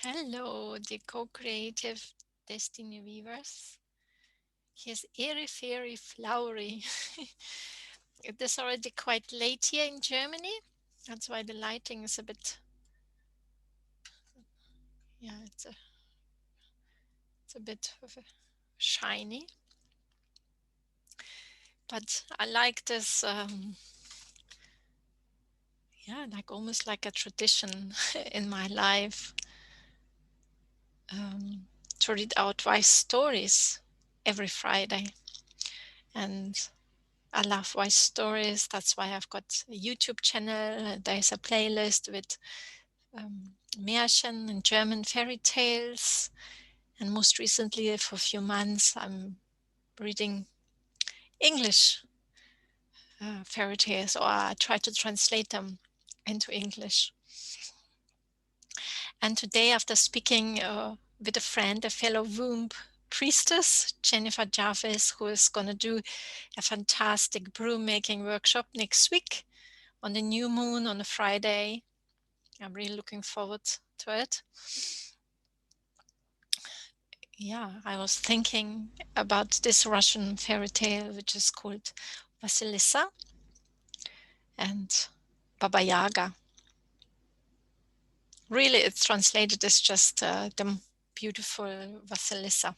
Hello, the co-creative destiny weavers. Here's airy, fairy, flowery. It is already quite late here in Germany. That's why the lighting is a bit, yeah, it's a bit of a shiny. But I like this, yeah, like almost like a tradition in my life to read out wise stories every Friday. And I love wise stories. That's why I've got a YouTube channel. There's a playlist with Märchen and German fairy tales. And most recently, for a few months, I'm reading English fairy tales, or I try to translate them into English. And today, after speaking with a friend, a fellow womb priestess, Jennifer Jarvis, who is going to do a fantastic brew making workshop next week on the new moon on a Friday. I'm really looking forward to it. Yeah, I was thinking about this Russian fairy tale, which is called Wasilissa and Baba Yaga. Really, it's translated as just the beautiful Wasilissa.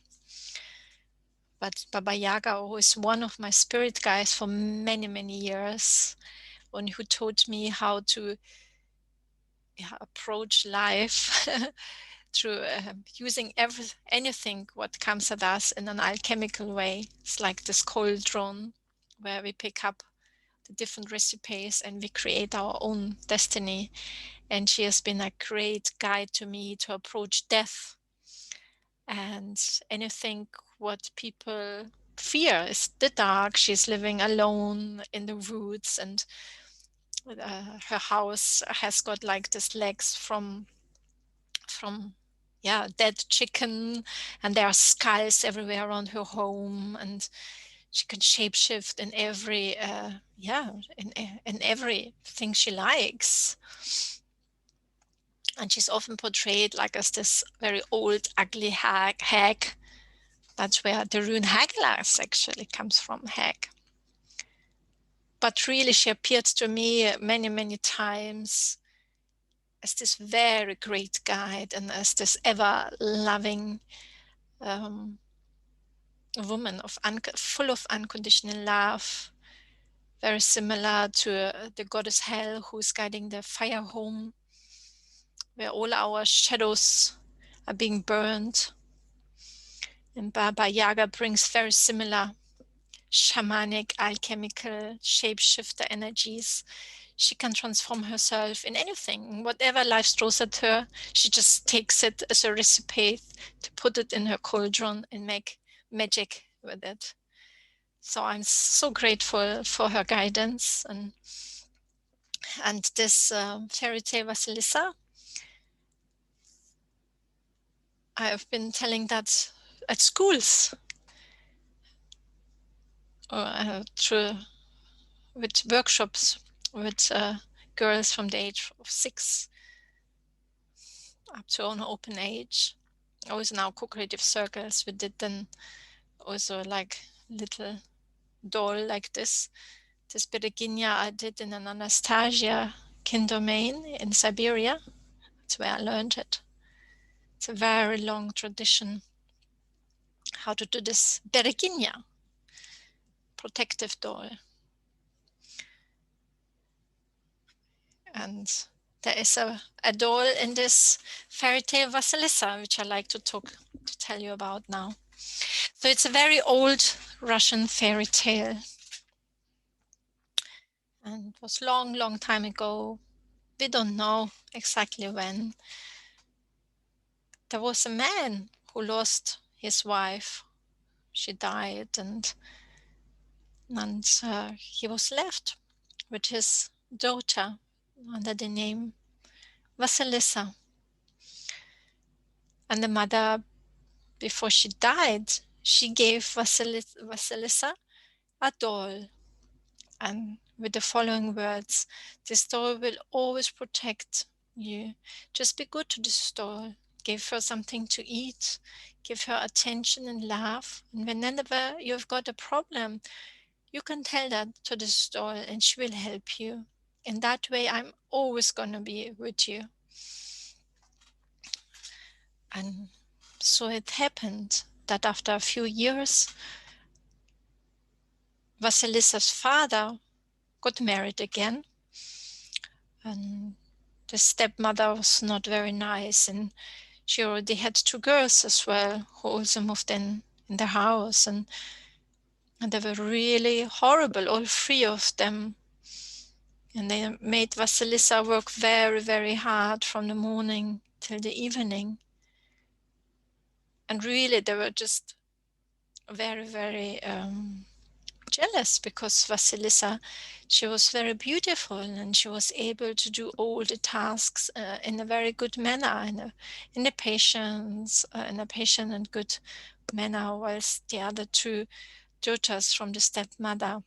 But Baba Yaga, who is one of my spirit guides for many, many years, one who taught me how to approach life through using anything what comes at us in an alchemical way. It's like this cauldron where we pick up the different recipes and we create our own destiny. And she has been a great guide to me to approach death and anything what people fear is the dark. She's living alone in the woods, and her house has got like these legs from dead chicken, and there are skulls everywhere around her home, and she can shapeshift in every in everything she likes. And she's often portrayed like as this very old, ugly hag. That's where the rune Haglas actually comes from, hag. But really, she appeared to me many, many times as this very great guide and as this ever-loving woman full of unconditional love, very similar to the goddess Hel, who is guiding the fire home, where all our shadows are being burned. And Baba Yaga brings very similar shamanic, alchemical, shapeshifter energies. She can transform herself in anything. Whatever life throws at her, she just takes it as a recipe to put it in her cauldron and make magic with it. So I'm so grateful for her guidance. And this fairy tale Wasilissa, I've been telling that at schools or with workshops with girls from the age of 6 up to an open age. Always in our co-creative circles, we did then also like little doll like this. This Bereginia I did in an Anastasia kin domain in Siberia. That's where I learned it. It's a very long tradition how to do this Bereginia protective doll. And there is a doll in this fairy tale Wasilissa, which I like to tell you about now. So it's a very old Russian fairy tale. And it was long, long time ago. We don't know exactly when. There was a man who lost his wife. She died, and he was left with his daughter under the name Wasilissa. And the mother, before she died, she gave Wasilissa a doll, and with the following words: "This doll will always protect you. Just be good to this doll. give her something to eat, give her attention and love. And whenever you've got a problem, you can tell that to this doll and she will help you. In that way, I'm always going to be with you. And so it happened that after a few years, Vasilissa's father got married again. And the stepmother was not very nice, and she already had 2 girls as well who also moved in the house, and they were really horrible, all 3 of them. And they made Wasilissa work very, very hard from the morning till the evening. And really, they were just very, very jealous, because Wasilissa, she was very beautiful and she was able to do all the tasks in a very good manner, in a patient and good manner, whilst the other 2 daughters from the stepmother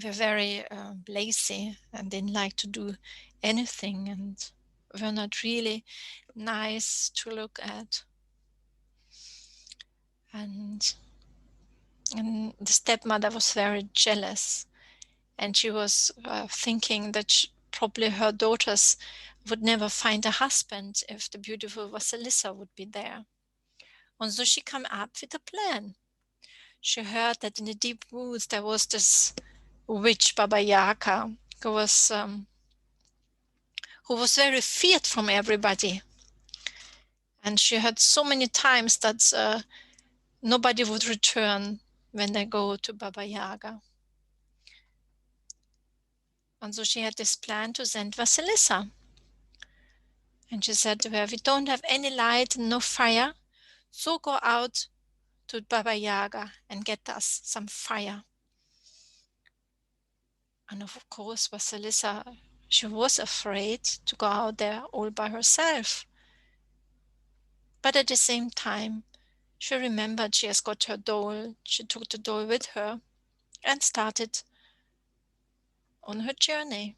were very lazy and didn't like to do anything and were not really nice to look at. And the stepmother was very jealous, and she was thinking that probably her daughters would never find a husband if the beautiful Wasilissa would be there. And so she came up with a plan. She heard that in the deep woods there was this witch Baba Jaga who was very feared from everybody. And she heard so many times that nobody would return when they go to Baba Yaga. And so she had this plan to send Wasilissa. And she said to her, we don't have any light and no fire, so go out to Baba Yaga and get us some fire. And of course, Wasilissa, she was afraid to go out there all by herself. But at the same time, she remembered she has got her doll. She took the doll with her and started on her journey.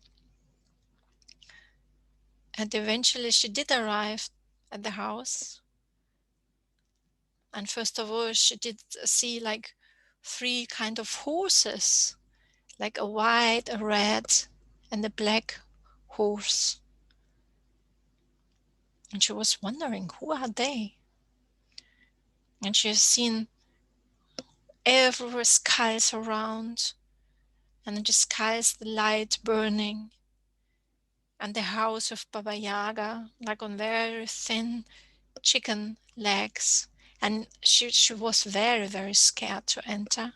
And eventually she did arrive at the house. And first of all, she did see like 3 kind of horses, like a white, a red, and a black horse. And she was wondering, who are they? And she has seen everywhere skulls around, and in the skulls the light burning, and the house of Baba Yaga, like on very thin chicken legs. And she was very, very scared to enter.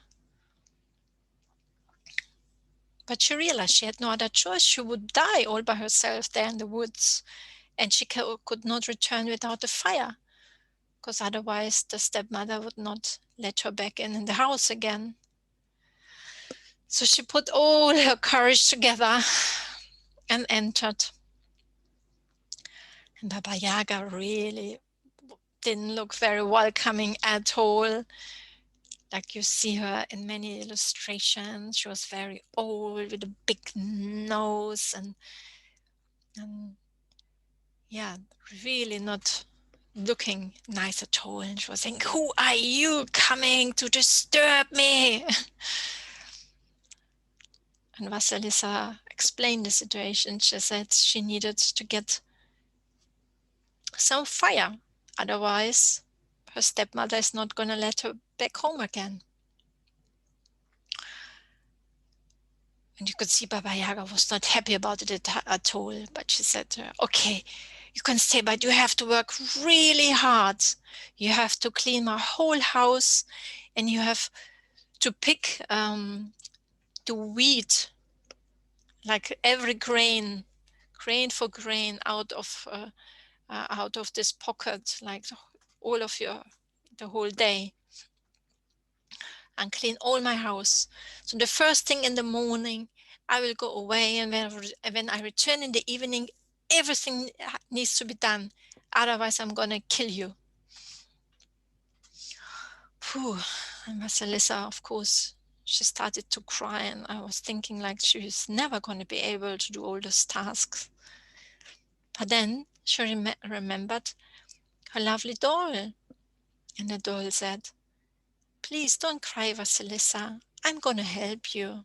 But she realized she had no other choice. She would die all by herself there in the woods. And she could not return without a fire, because otherwise the stepmother would not let her back in the house again. So she put all her courage together and entered. And Baba Yaga really didn't look very welcoming at all. Like you see her in many illustrations, she was very old with a big nose and yeah, really not looking nice at all. And she was saying, who are you coming to disturb me? And Wasilissa explained the situation. She said she needed to get some fire. Otherwise, her stepmother is not going to let her back home again. And you could see Baba Yaga was not happy about it at all. But she said to her, okay, you can stay, but you have to work really hard. You have to clean my whole house, and you have to pick the wheat, like every grain for grain out of this pocket, like all of the whole day, and clean all my house. So the first thing in the morning, I will go away, and when I return in the evening, everything needs to be done. Otherwise, I'm gonna kill you. Phew. And Wasilissa, of course, she started to cry, and I was thinking like she's never going to be able to do all those tasks. But then she remembered her lovely doll. And the doll said, please don't cry, Wasilissa. I'm going to help you.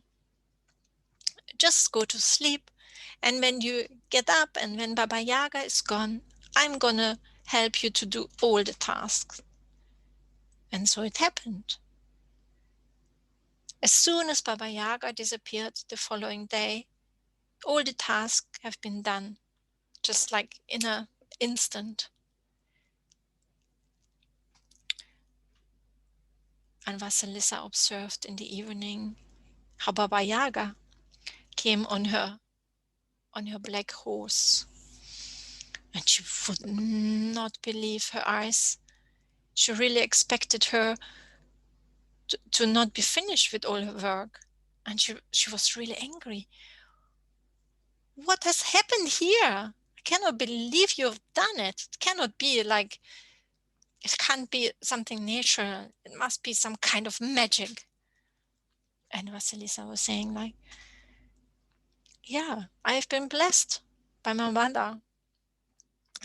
Just go to sleep. And when you get up and when Baba Yaga is gone, I'm going to help you to do all the tasks. And so it happened. As soon as Baba Yaga disappeared the following day, all the tasks have been done, just like in an instant. And Wasilissa observed in the evening how Baba Yaga came on her black horse. And she would not believe her eyes. She really expected her to not be finished with all her work. And she was really angry. What has happened here? I cannot believe you've done it. It cannot be like, it can't be something natural. It must be some kind of magic. And Wasilissa was saying like, yeah, I've been blessed by my mother.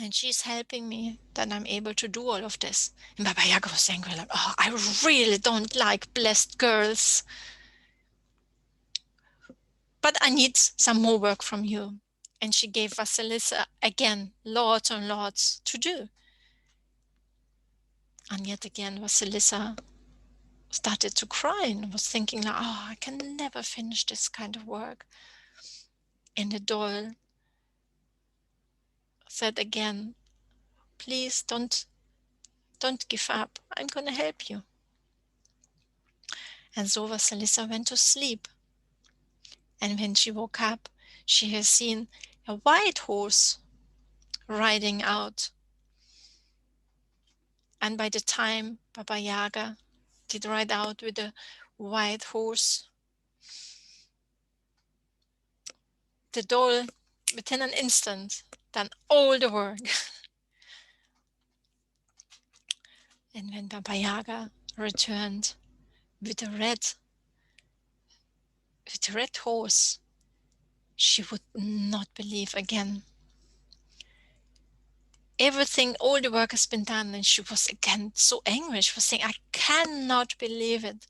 And she's helping me that I'm able to do all of this. And Baba Yaga was saying like, oh, I really don't like blessed girls. But I need some more work from you. And she gave Wasilissa again lots and lots to do. And yet again, Wasilissa started to cry and was thinking like, oh, I can never finish this kind of work. And the doll said again, please don't give up. I'm going to help you. And so Wasilissa went to sleep. And when she woke up, she has seen a white horse riding out. And by the time Baba Yaga did ride out with the white horse, the doll, within an instant, done all the work. And when Baba Yaga returned with the red horse, she would not believe again. Everything, all the work has been done, and she was again so angry. She was saying, I cannot believe it.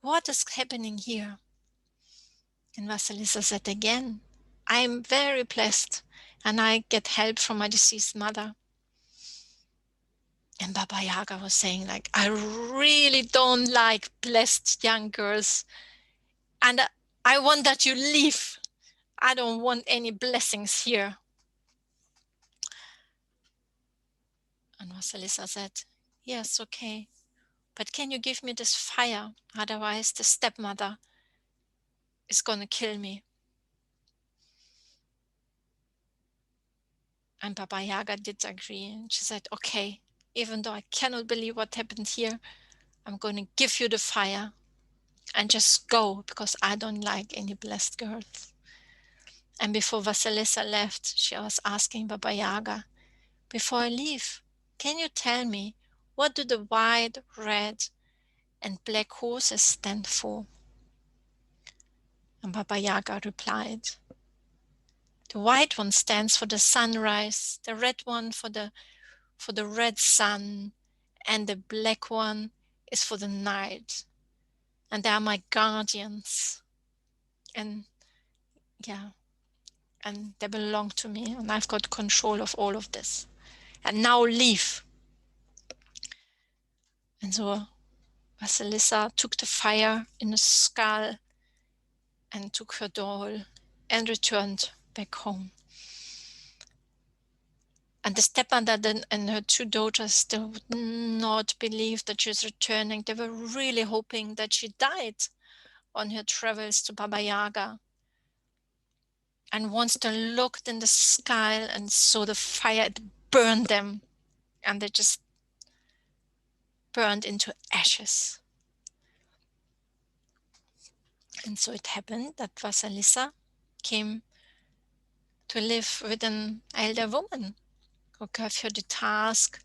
What is happening here? And Wasilissa said again, I'm very blessed and I get help from my deceased mother. And Baba Yaga was saying like, I really don't like blessed young girls. And I want that you leave. I don't want any blessings here. And Wasilissa said, yes, okay. But can you give me this fire? Otherwise the stepmother is going to kill me. And Baba Yaga did agree. And she said, okay, even though I cannot believe what happened here, I'm going to give you the fire and just go because I don't like any blessed girls. And before Wasilissa left, she was asking Baba Yaga, before I leave, can you tell me what do the white, red and black horses stand for? And Baba Yaga replied, the white one stands for the sunrise, the red one for the red sun, and the black one is for the night. And they are my guardians. And yeah, and they belong to me, and I've got control of all of this. And now leave. And so Wasilissa took the fire in the skull and took her doll and returned back home. And the stepmother and her two daughters still would not believe that she was returning. They were really hoping that she died on her travels to Baba Yaga. And once they looked in the sky and saw the fire, it burned them. And they just burned into ashes. And so it happened that Wasilissa came to live with an elder woman who gave her the task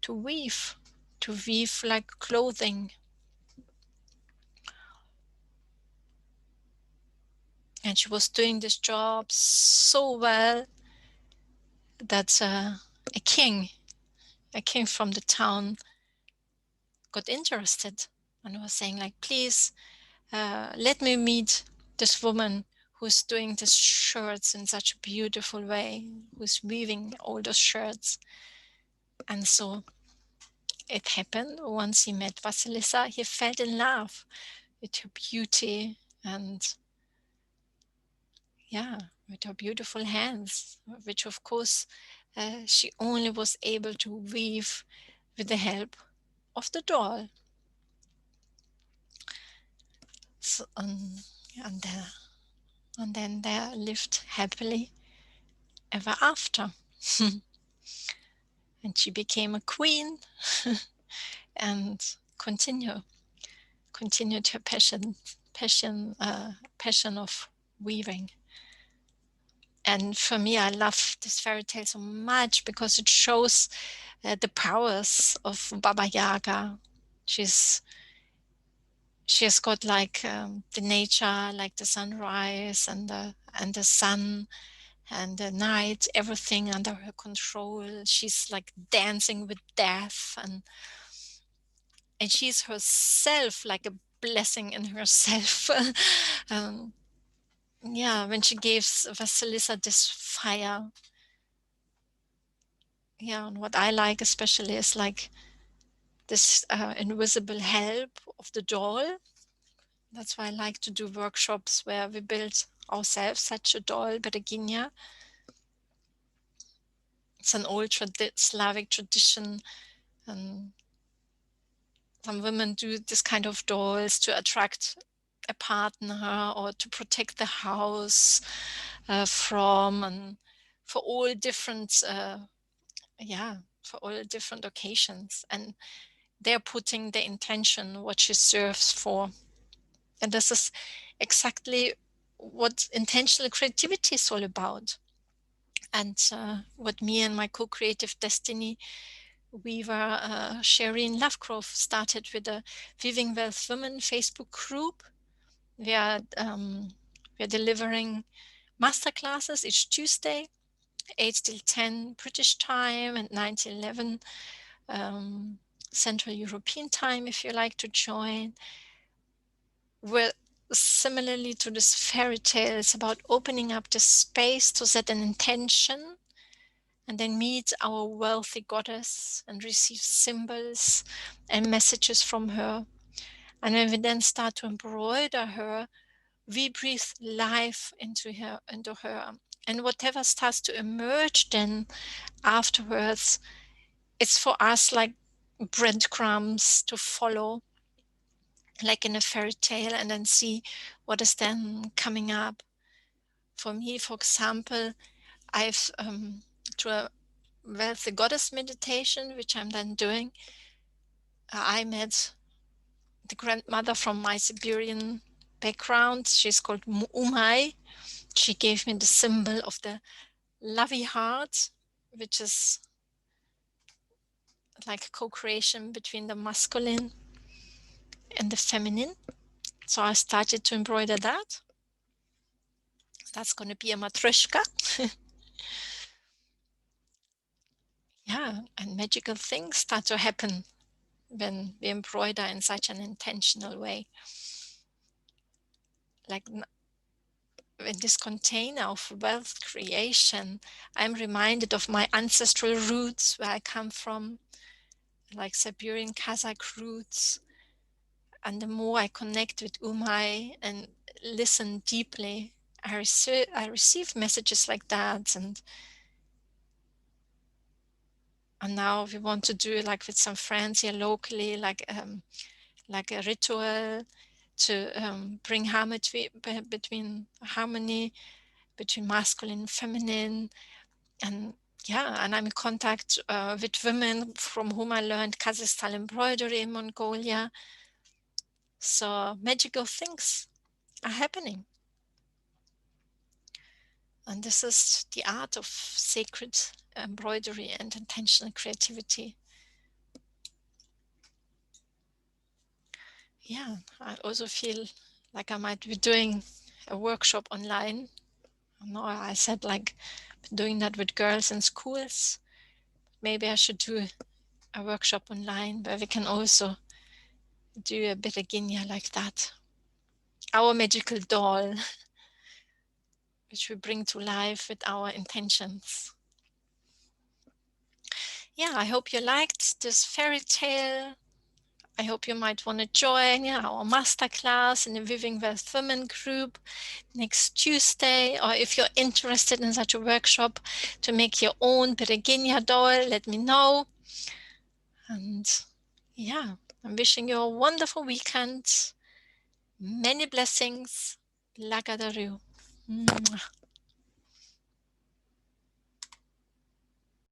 to weave like clothing. And she was doing this job so well that a king came from the town got interested and was saying like, please let me meet this woman who's doing these shirts in such a beautiful way, who's weaving all those shirts. And so it happened. Once he met Wasilissa, he fell in love with her beauty and with her beautiful hands, which of course she only was able to weave with the help of the doll. So, and then they lived happily ever after. And she became a queen and continued her passion of weaving. And for me, I love this fairy tale so much because it shows the powers of Baba Yaga. She has got like the nature, like the sunrise and the sun and the night, everything under her control. She's like dancing with death, and she's herself like a blessing in herself. When she gives Wasilissa this fire. And what I like especially is like this invisible help of the doll. That's why I like to do workshops where we build ourselves such a doll, Bereginia. It's an old Slavic tradition. Some women do this kind of dolls to attract a partner or to protect the house and for all different for all different occasions. And they're putting the intention what she serves for. And this is exactly what intentional creativity is all about. And what me and my co-creative destiny weaver Shireen Lovegrove started with a Weaving Wealth Women Facebook group. We are delivering masterclasses each Tuesday, 8 till 10 British time and 9 till 11 Central European time if you like to join. We're similarly to this fairy tale, it's about opening up the space to set an intention and then meet our wealthy goddess and receive symbols and messages from her. And when we then start to embroider her, we breathe life into her. And whatever starts to emerge then afterwards, it's for us like breadcrumbs to follow, like in a fairy tale, and then see what is then coming up. For me, for example, I've to a wealthy goddess meditation, which I'm then doing, I met the grandmother from my Siberian background. She's called Umai. She gave me the symbol of the lovey heart, which is like co-creation between the masculine and the feminine. So I started to embroider that. That's going to be a matryoshka. And magical things start to happen when we embroider in such an intentional way. Like in this container of wealth creation, I'm reminded of my ancestral roots, where I come from, like Siberian Kazakh roots. And the more I connect with Umai and listen deeply, I receive messages like that. And now we want to do like with some friends here locally, like a ritual to bring harmony between masculine and feminine. And I'm in contact with women from whom I learned Kazakhstan embroidery in Mongolia. So magical things are happening. And this is the art of sacred embroidery and intentional creativity. I also feel like I might be doing a workshop online. No, I said like doing that with girls in schools. Maybe I should do a workshop online where we can also do a Bereginia like that. Our magical doll, which we bring to life with our intentions. Yeah, I hope you liked this fairy tale. I hope you might want to join our masterclass in the Weaving with Women group next Tuesday, or if you're interested in such a workshop to make your own Bereginia doll, let me know. And yeah, I'm wishing you a wonderful weekend. Many blessings. Lagadaru.